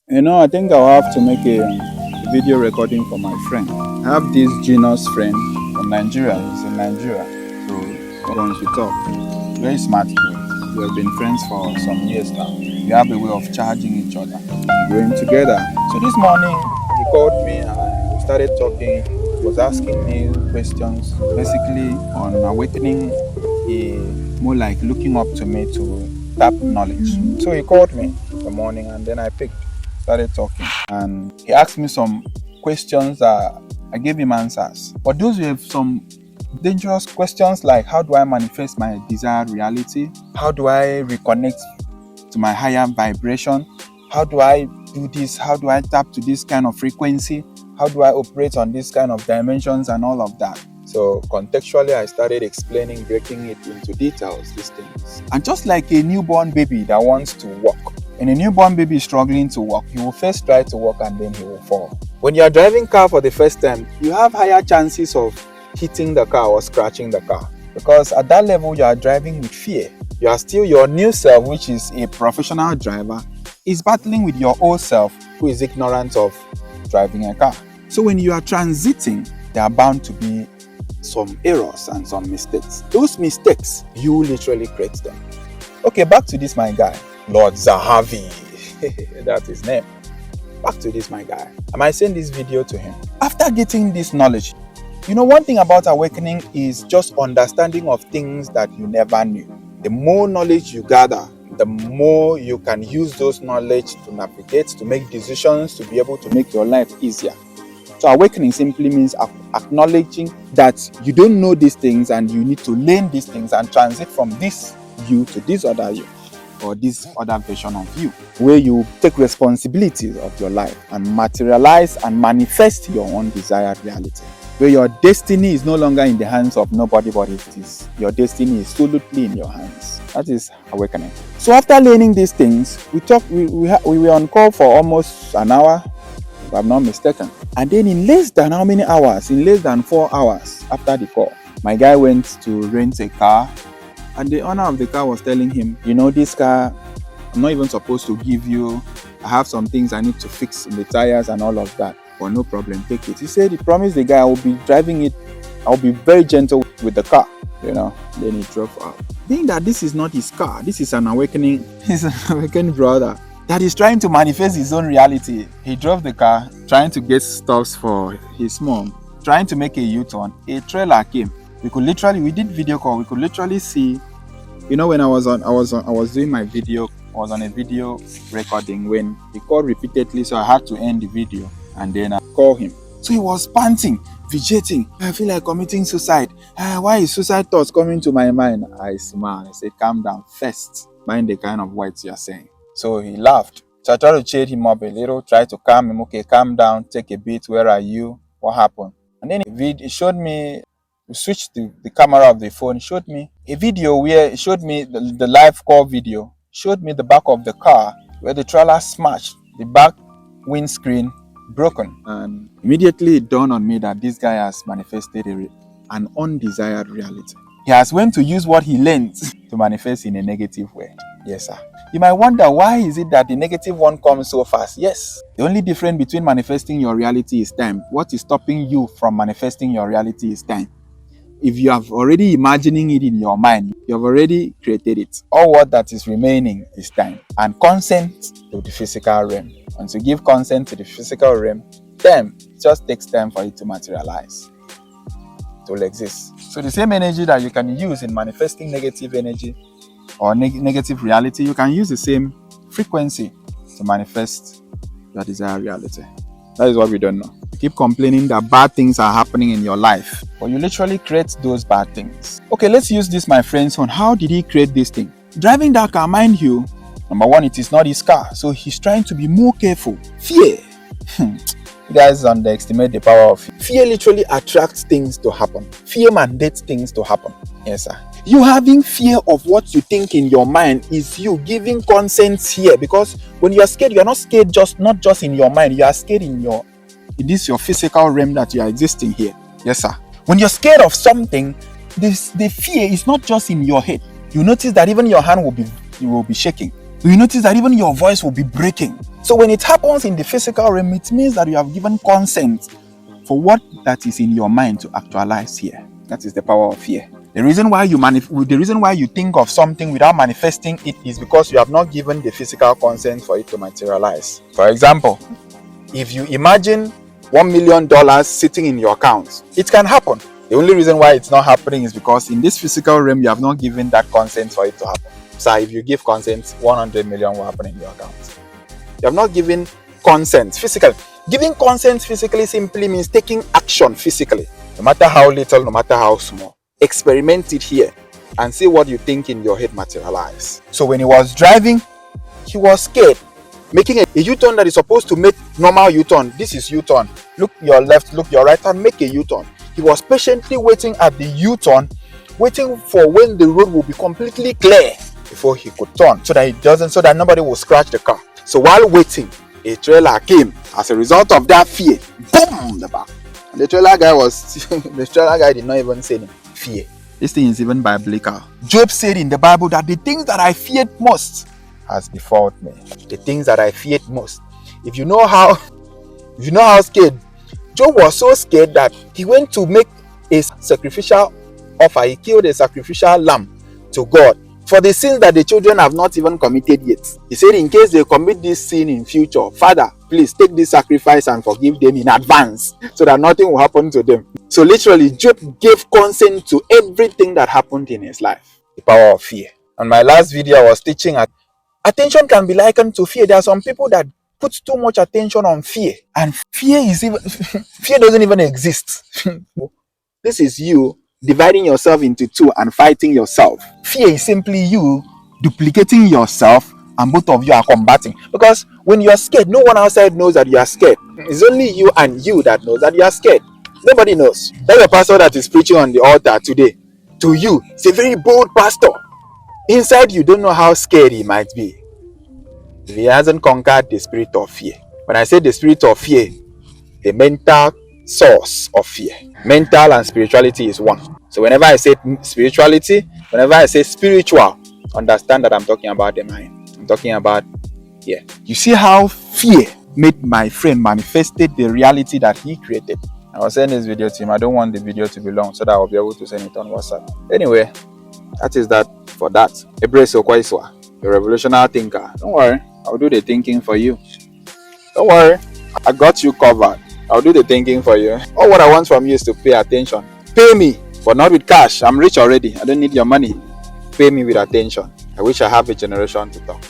I think I'll have to make a video recording for my friend. I have this genius friend from Nigeria. He's in Nigeria. So once we talk, very smart dude. We have been friends for some years now. We have a way of charging each other, growing together. So this morning he called me and we started talking. He was asking me questions, basically on awakening, a more like looking up to me to tap knowledge. So he called me in the morning and then I picked, started talking, and he asked me some questions that I gave him answers. But those were some dangerous questions like, how do I manifest my desired reality? How do I reconnect to my higher vibration? How do I do this? How do I tap to this kind of frequency? How do I operate on this kind of dimensions and all of that? So contextually, I started explaining, breaking it into details, these things. And just like a newborn baby that wants to walk, and a newborn baby is struggling to walk, he will first try to walk and then he will fall. When you are driving car for the first time, you have higher chances of hitting the car or scratching the car, because at that level you are driving with fear. You are still your new self, which is a professional driver, is battling with your old self, who is ignorant of driving a car. So when you are transiting, there are bound to be some errors and some mistakes. Those mistakes, you literally create them. Okay, back to this my guy, Lord Zahavi. That's his name. Back to this my guy. I might send this video to him. After getting this knowledge, one thing about awakening is just understanding of things that you never knew. The more knowledge you gather, the more you can use those knowledge to navigate, to make decisions, to be able to make your life easier. So awakening simply means acknowledging that you don't know these things and you need to learn these things and transit from this you to this other you, or this other version of you, where you take responsibility of your life and materialize and manifest your own desired reality, where your destiny is no longer in the hands of nobody but it is. Your destiny is solely in your hands. That is awakening. So after learning these things, we were on call for almost an hour, if I'm not mistaken. And then in less than how many hours? In less than 4 hours after the call, my guy went to rent a car, and the owner of the car was telling him, this car, I'm not even supposed to give you. I have some things I need to fix in the tires and all of that. But no problem, take it. He said he promised the guy I will be driving it. I'll be very gentle with the car, Then he drove out. Being that this is not his car, this is an awakening. He's an awakened brother that is trying to manifest his own reality. He drove the car, trying to get stuffs for his mom, trying to make a U-turn. A trailer came. We did video call. We could literally see, when I was doing my video, I was on a video recording when he called repeatedly, so I had to end the video and then I called him. So he was panting, vegetating. I feel like committing suicide. Why is suicide thoughts coming to my mind? I smiled. I said, calm down first. Mind the kind of words you're saying. So he laughed. So I tried to cheer him up a little, try to calm him. Okay, calm down, take a beat. Where are you? What happened? And then he showed me, we switched the camera of the phone, showed me a video where it showed me the live call video, showed me the back of the car where the trailer smashed, the back windscreen broken. And immediately it dawned on me that this guy has manifested an undesired reality. He has went to use what he learned to manifest in a negative way. Yes, sir. You might wonder, why is it that the negative one comes so fast? Yes. The only difference between manifesting your reality is time. What is stopping you from manifesting your reality is time. If you have already imagining it in your mind, you have already created it. All what that is remaining is time and consent to the physical realm. Once you give consent to the physical realm, time, it just takes time for it to materialize. It will exist. So the same energy that you can use in manifesting negative energy or negative reality, you can use the same frequency to manifest your desired reality. That is what we don't know. You keep complaining that bad things are happening in your life, but you literally create those bad things. Okay, let's use this, my friend's son. How did he create this thing? Driving that car, mind you, number one, it is not his car, so he's trying to be more careful. Fear. You guys underestimate the power of fear. Fear literally attracts things to happen. Fear mandates things to happen. Yes, sir. You having fear of what you think in your mind is you giving consent here, because when you are scared, you are not scared not just in your mind. You are scared in your physical realm that you are existing here. Yes, sir. When you're scared of something, the fear is not just in your head. You notice that even your hand will be shaking. You notice that even your voice will be breaking. So when it happens in the physical realm, it means that you have given consent for what that is in your mind to actualize here. That is the power of fear. The reason why you think of something without manifesting it is because you have not given the physical consent for it to materialize. For example, if you imagine $1 million sitting in your account, it can happen. The only reason why it's not happening is because in this physical realm, you have not given that consent for it to happen. So if you give consent, 100 million will happen in your account. You have not given consent physically. Giving consent physically simply means taking action physically, no matter how little, no matter how small. Experiment it here and see what you think in your head materialize. So when he was driving, he was scared. Making a U-turn that is supposed to make normal U-turn. This is U-turn. Look your left, look your right, and make a U-turn. He was patiently waiting at the U-turn, waiting for when the road will be completely clear before he could turn, so that nobody will scratch the car. So while waiting, a trailer came. As a result of that fear, boom, the back. And the trailer guy did not even say anything. Fear. This thing is even biblical. Job said in the Bible that the things that I feared most has befallen me. The things that I feared most. If you know how scared Job was, so scared that he went to make a sacrificial offer. He killed a sacrificial lamb to God for the sins that the children have not even committed yet. He said, in case they commit this sin in future, Father, please take this sacrifice and forgive them in advance so that nothing will happen to them. So literally, Job gave consent to everything that happened in his life. The power of fear. On my last video, I was teaching that attention can be likened to fear. There are some people that put too much attention on fear, and fear doesn't even exist. This is you dividing yourself into two and fighting yourself. Fear is simply you duplicating yourself, and both of you are combating. Because when you are scared, no one outside knows that you are scared. It's only you and you that knows that you are scared. Nobody knows. That's the pastor that is preaching on the altar today. To you, it's a very bold pastor. Inside, you don't know how scared he might be. He hasn't conquered the spirit of fear. When I say the spirit of fear, the mental source of fear. Mental and spirituality is one. So whenever I say spirituality, whenever I say spiritual, understand that I'm talking about the mind. I'm talking about fear. You see how fear made my friend manifested the reality that he created. I was sending this video to him. I don't want the video to be long so that I'll be able to send it on WhatsApp. Anyway, that is that for that. Ebrese Okwaiswa, the revolutionary thinker. Don't worry, I'll do the thinking for you. Don't worry, I got you covered. I'll do the thinking for you. All what I want from you is to pay attention. Pay me, but not with cash. I'm rich already. I don't need your money. Pay me with attention. I wish I have a generation to talk.